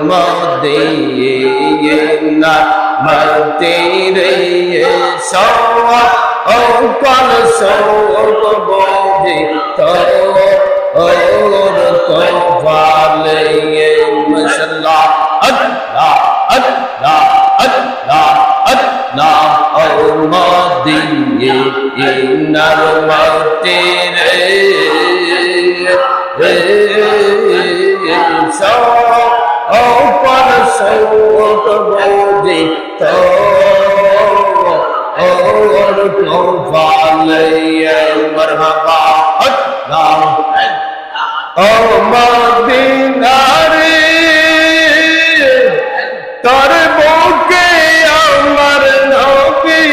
Medina মতিরে সওয়া ও call সওব বোঝে তো ওর তো ভালে মাশাআল্লাহ আল্লাহ আল্লাহ আল্লাহ আল্লাহ ও মদিনার মতিরে ও কল সওব বোঝে তো और तौफाले मरहबा अल्लाह ओ मदीना रे তোর বুকে আমার নবী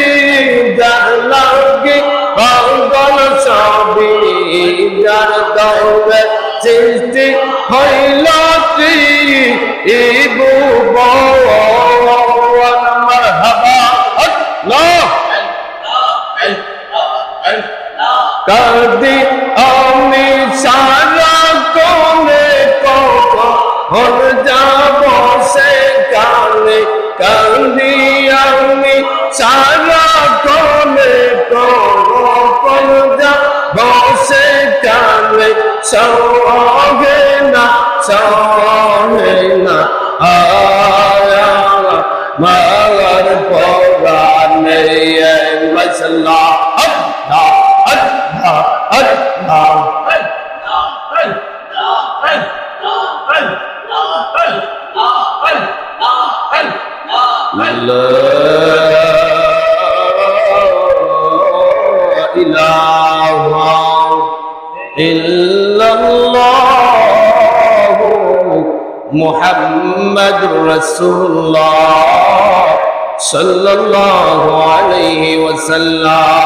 যার লাগে পাগল সবই যার দৌড়ে সৃষ্টি হইল এই ভুবন মারহাবা আল্লাহ কাঁদি আমি সারা কোনে কখন যাব সে কানে কাঁদি আমি সারা কোনে কখন যাব সে কানে সহে না আয়া মার পরানে মাশাআল্লাহ আল্লাহ আল্লাহ আল্লাহ লা ইলাহা ইল্লাল্লাহ মুহাম্মাদুর রাসূলুল্লাহ সাল্লাল্লাহু আলাইহি ওয়াসাল্লাম